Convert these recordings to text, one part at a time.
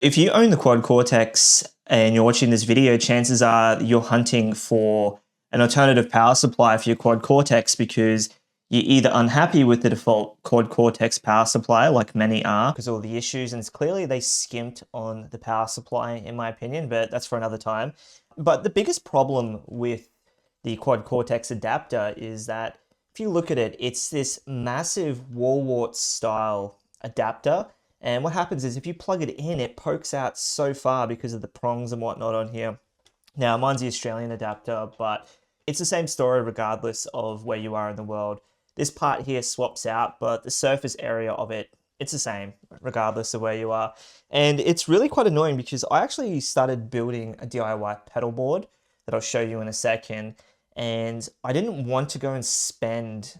If you own the Quad Cortex and you're watching this video, chances are you're hunting for an alternative power supply for your Quad Cortex because you're either unhappy with the default Quad Cortex power supply, like many are, because of all the issues, and it's clearly they skimped on the power supply, in my opinion, but that's for another time. But the biggest problem with the Quad Cortex adapter is that if you look at it, it's this massive wall wart style adapter. And what happens is if you plug it in, it pokes out so far because of the prongs and whatnot on here. Now, mine's the Australian adapter, but it's the same story regardless of where you are in the world. This part here swaps out, but the surface area of it, it's the same regardless of where you are. And it's really quite annoying because I actually started building a DIY pedal board that I'll show you in a second. And I didn't want to go and spend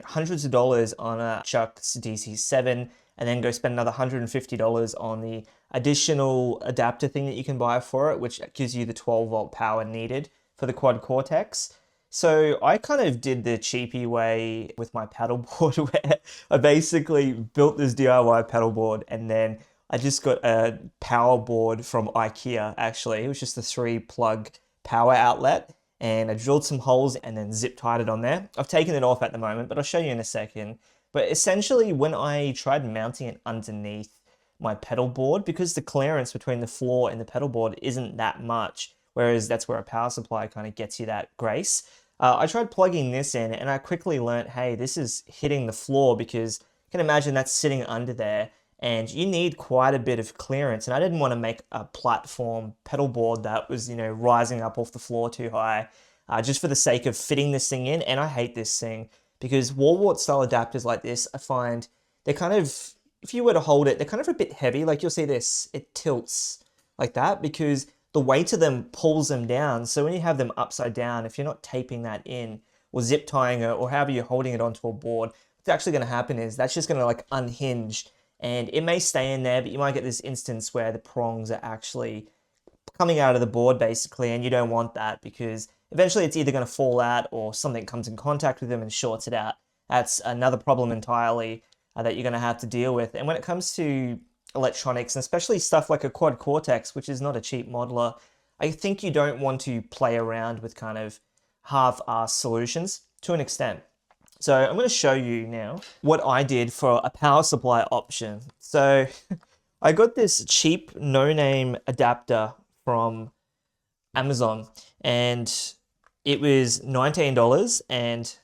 hundreds of dollars on a CIOKS DC7 and then go spend another $150 on the additional adapter thing that you can buy for it, which gives you the 12-volt power needed for the Quad Cortex. So I kind of did the cheapy way with my pedalboard where I basically built this DIY pedalboard and then I just got a power board from IKEA, actually. It was just a 3-plug power outlet, and I drilled some holes and then zip tied it on there. I've taken it off at the moment, but I'll show you in a second. But essentially, when I tried mounting it underneath my pedal board, because the clearance between the floor and the pedal board isn't that much, whereas that's where a power supply kind of gets you that grace, I tried plugging this in and I quickly learned, hey, this is hitting the floor because you can imagine that's sitting under there and you need quite a bit of clearance. And I didn't want to make a platform pedal board that was, rising up off the floor too high, just for the sake of fitting this thing in. And I hate this thing, because wall wart style adapters like this, I find they're kind of, if you were to hold it, they're kind of a bit heavy. Like you'll see this, it tilts like that because the weight of them pulls them down. So when you have them upside down, if you're not taping that in or zip tying it or however you're holding it onto a board, what's actually going to happen is that's just going to like unhinge and it may stay in there, but you might get this instance where the prongs are actually coming out of the board basically, and you don't want that because eventually it's either going to fall out or something comes in contact with them and shorts it out. That's another problem entirely that you're going to have to deal with. And when it comes to electronics, and especially stuff like a Quad Cortex, which is not a cheap modeler, I think you don't want to play around with kind of half-assed solutions to an extent. So I'm going to show you now what I did for a power supply option. So I got this cheap no-name adapter from Amazon, and it was $19 and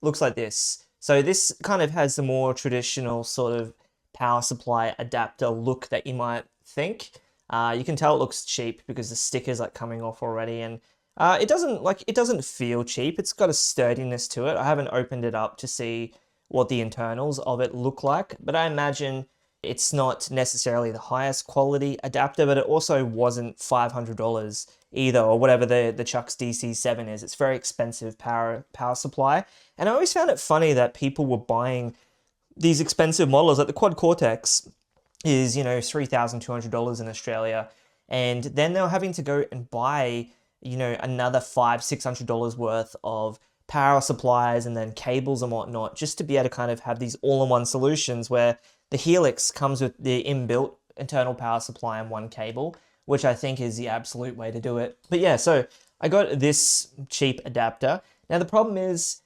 looks like this. So this kind of has the more traditional sort of power supply adapter look that you might think. You can tell it looks cheap because the sticker's like coming off already, and it doesn't feel cheap. It's got a sturdiness to it. I haven't opened it up to see what the internals of it look like, but I imagine it's not necessarily the highest quality adapter, but it also wasn't $500 either, or whatever the CIOKS DC7 is. It's very expensive power supply. And I always found it funny that people were buying these expensive models. Like the Quad Cortex is, $3,200 in Australia. And then they were having to go and buy, another $500-600 worth of power supplies and then cables and whatnot, just to be able to kind of have these all-in-one solutions where the Helix comes with the inbuilt internal power supply and one cable, which I think is the absolute way to do it. But yeah, so I got this cheap adapter. Now the problem is,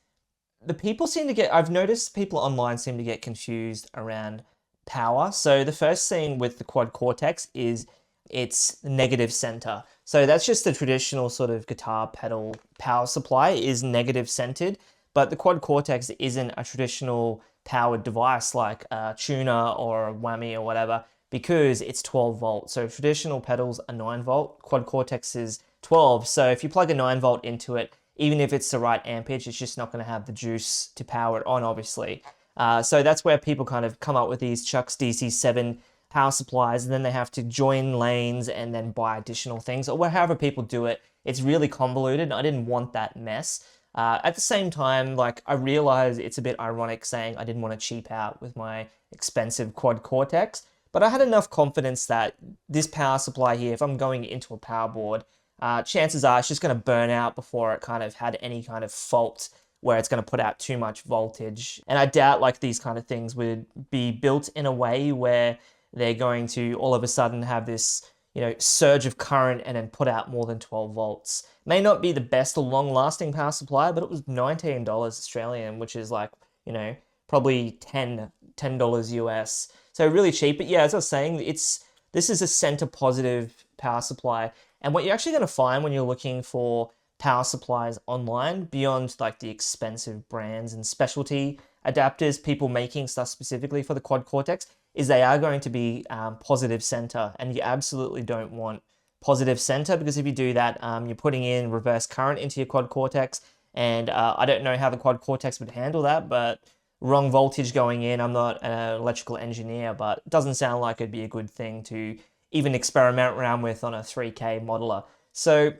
I've noticed people online seem to get confused around power. So the first thing with the Quad Cortex is its negative center. So that's just the traditional sort of guitar pedal power supply is negative centered, but the Quad Cortex isn't a traditional powered device like a tuner or a whammy or whatever, because it's 12 volt. So traditional pedals are 9 volt, Quad Cortex is 12. So if you plug a 9 volt into it, even if it's the right ampage, it's just not going to have the juice to power it on, obviously. So that's where people kind of come up with these CIOKS DC7 power supplies, and then they have to join lanes and then buy additional things, or however people do it. It's really convoluted, and I didn't want that mess. At the same time, I realize it's a bit ironic saying I didn't want to cheap out with my expensive Quad Cortex, but I had enough confidence that this power supply here, if I'm going into a power board, chances are it's just going to burn out before it kind of had any kind of fault where it's going to put out too much voltage. And I doubt these kind of things would be built in a way where they're going to all of a sudden have this, you know, surge of current and then put out more than 12 volts. May not be the best or long-lasting power supply, but it was $19 Australian, which is like, you know, probably $10 US. So really cheap. But yeah, as I was saying, this is a center positive power supply. And what you're actually going to find when you're looking for power supplies online, beyond like the expensive brands and specialty adapters, people making stuff specifically for the quad Cortex, is they are going to be positive center, and you absolutely don't want positive center, because if you do that, you're putting in reverse current into your quad Cortex, and I don't know how the quad Cortex would handle that, but wrong voltage going in. I'm not an electrical engineer, but it doesn't sound like it'd be a good thing to even experiment around with on a 3K modeler. So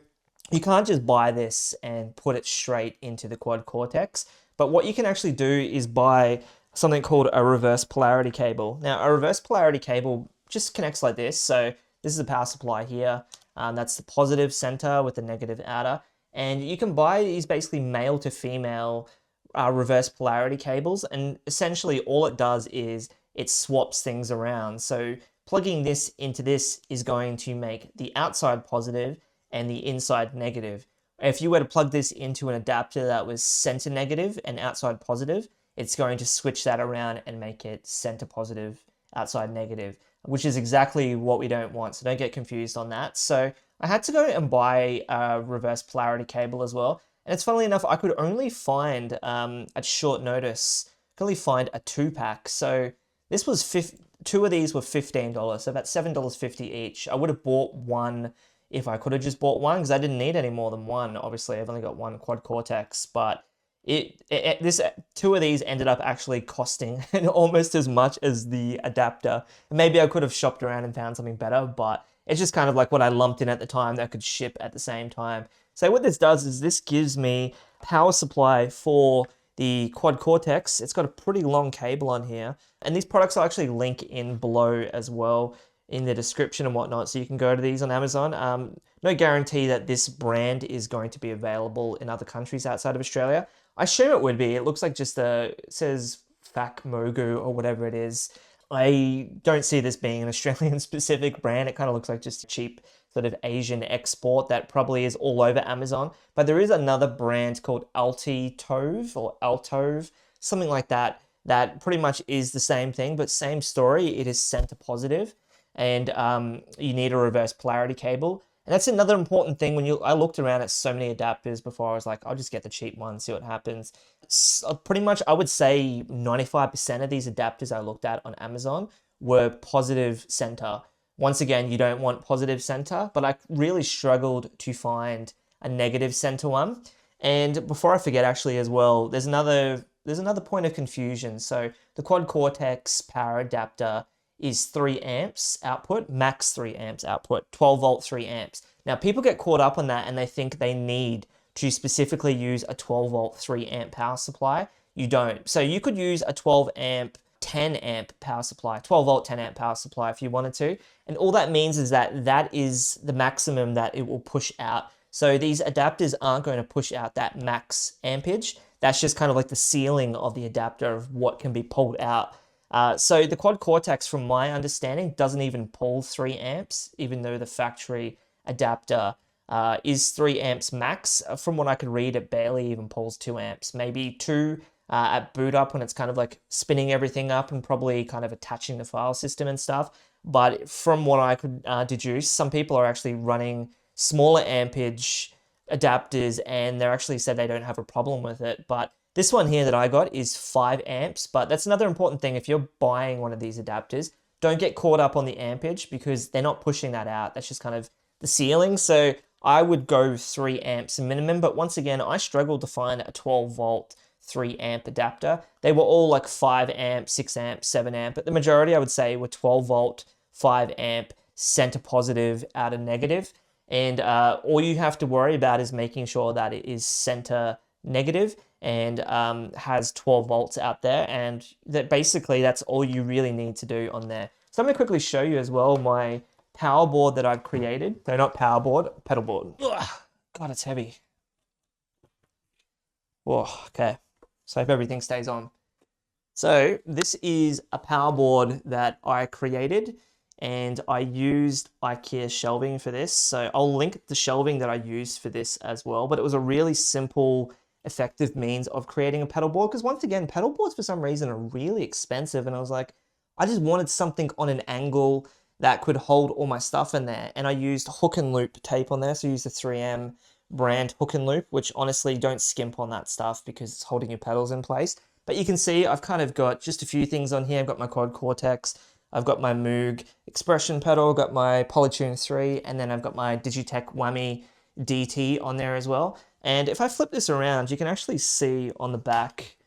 you can't just buy this and put it straight into the quad Cortex, but what you can actually do is buy something called a reverse polarity cable. Now, a reverse polarity cable just connects like this. So this is the power supply here. That's the positive center with the negative outer. And you can buy these basically male to female reverse polarity cables. And essentially all it does is it swaps things around. So plugging this into this is going to make the outside positive and the inside negative. If you were to plug this into an adapter that was center negative and outside positive, it's going to switch that around and make it center positive, outside negative, which is exactly what we don't want. So don't get confused on that. So I had to go and buy a reverse polarity cable as well. And it's funnily enough, I could only find, at short notice, a 2-pack. So this was two of these were $15, so about $7.50 each. I would have bought one if I could have just bought one, because I didn't need any more than one. Obviously, I've only got one quad Cortex, but two of these ended up actually costing almost as much as the adapter. Maybe I could have shopped around and found something better, but it's just kind of like what I lumped in at the time that could ship at the same time. So what this does is this gives me power supply for the quad Cortex. It's got a pretty long cable on here, and these products I'll actually link in below as well in the description and whatnot, so you can go to these on Amazon. No guarantee that this brand is going to be available in other countries outside of Australia. I assume it would be. It looks like just it says FAC Mogu or whatever it is. I don't see this being an Australian specific brand. It kind of looks like just a cheap sort of Asian export that probably is all over Amazon. But there is another brand called Altitove or Altove, something like that, that pretty much is the same thing, but same story. It is center positive, and you need a reverse polarity cable. And that's another important thing. I looked around at so many adapters before, I was like, I'll just get the cheap one, see what happens. Pretty much, I would say 95% of these adapters I looked at on Amazon were positive center. Once again, you don't want positive center, but I really struggled to find a negative center one. And before I forget, actually, as well, there's another point of confusion. So the quad Cortex power adapter is 3 amps output, max 3 amps output, 12 volt 3 amps. Now people get caught up on that and they think they need to specifically use a 12 volt 3 amp power supply. You don't. So you could use a 12 amp 10 amp power supply, 12 volt 10 amp power supply if you wanted to. And all that means is that that is the maximum that it will push out. So these adapters aren't going to push out that max ampage. That's just kind of like the ceiling of the adapter of what can be pulled out. So the quad Cortex, from my understanding, doesn't even pull 3 amps, even though the factory adapter is 3 amps max. From what I could read, it barely even pulls 2 amps, maybe 2 at boot up when it's kind of like spinning everything up and probably kind of attaching the file system and stuff. But from what I could deduce, some people are actually running smaller ampage adapters and they're actually said they don't have a problem with it. But this one here that I got is 5 amps, but that's another important thing. If you're buying one of these adapters, don't get caught up on the ampage because they're not pushing that out. That's just kind of the ceiling. So I would go 3 amps minimum, but once again, I struggled to find a 12 volt 3 amp adapter. They were all like 5 amp, 6 amp, 7 amp, but the majority I would say were 12 volt, 5 amp, center positive, outer negative. And all you have to worry about is making sure that it is center negative and has 12 volts out there, and that basically that's all you really need to do on there. So I'm going to quickly show you as well my power board that I've created. No, not power board, pedal board. Ugh, God, it's heavy. Oh, okay. So I hope everything stays on. So this is a power board that I created, and I used IKEA shelving for this. So I'll link the shelving that I used for this as well, but it was a really simple, effective means of creating a pedal board, because once again, pedal boards for some reason are really expensive, and I was like, I just wanted something on an angle that could hold all my stuff in there. And I used hook and loop tape on there. So I used the 3M brand hook and loop, which honestly, don't skimp on that stuff because it's holding your pedals in place. But you can see I've kind of got just a few things on here. I've got my Quad Cortex, I've got my Moog expression pedal, got my Polytune 3, and then I've got my Digitech Whammy DT on there as well. And if I flip this around, you can actually see on the back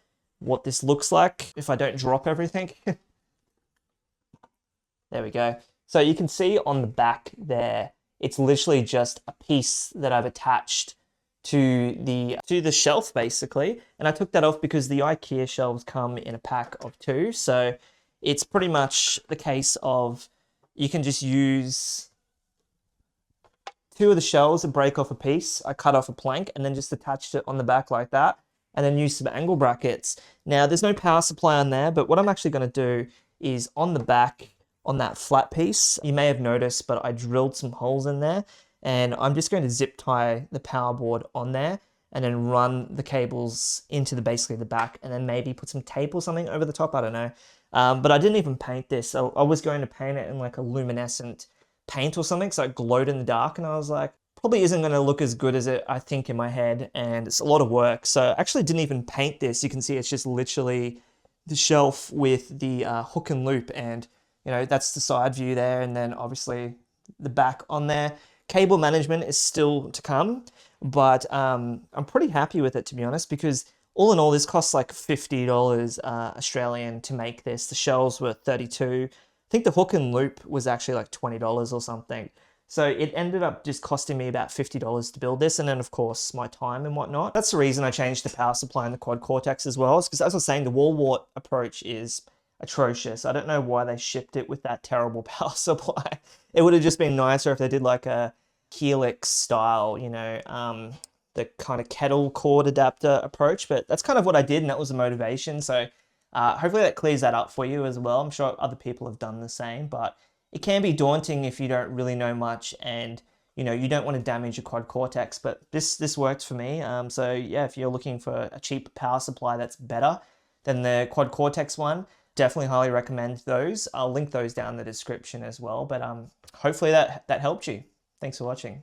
what this looks like if I don't drop everything. There we go. So you can see on the back there, it's literally just a piece that I've attached to the shelf basically. And I took that off because the IKEA shelves come in a pack of 2. So it's pretty much the case of you can just use 2 of the shelves and break off a piece. I cut off a plank and then just attached it on the back like that, and then use some angle brackets. Now there's no power supply on there, but what I'm actually going to do is on the back, on that flat piece, you may have noticed, but I drilled some holes in there, and I'm just going to zip tie the power board on there and then run the cables into basically the back, and then maybe put some tape or something over the top. I don't know. But I didn't even paint this. So I was going to paint it in like a luminescent paint or something, so it glowed in the dark, and I was like, probably isn't going to look as good as I think in my head, and it's a lot of work. So I actually didn't even paint this. You can see it's just literally the shelf with the hook and loop, and you know, that's the side view there, and then obviously the back on there. Cable management is still to come, but I'm pretty happy with it, to be honest, because all in all, this costs like $50 Australian to make this. The shells were 32. I think the hook and loop was actually like $20 or something. So it ended up just costing me about $50 to build this, and then of course my time and whatnot. That's the reason I changed the power supply in the Quad Cortex as well, because as I was saying, the wall wart approach is atrocious. I don't know why they shipped it with that terrible power supply. It would have just been nicer if they did like a helix style, you know, the kind of kettle cord adapter approach, but that's kind of what I did, and that was the motivation. So hopefully that clears that up for you as well. I'm sure other people have done the same, but it can be daunting if you don't really know much, and you know, you don't want to damage your Quad Cortex, but this worked for me. So yeah, if you're looking for a cheap power supply that's better than the Quad Cortex one, definitely highly recommend those. I'll link those down in the description as well. But hopefully that helped you. Thanks for watching.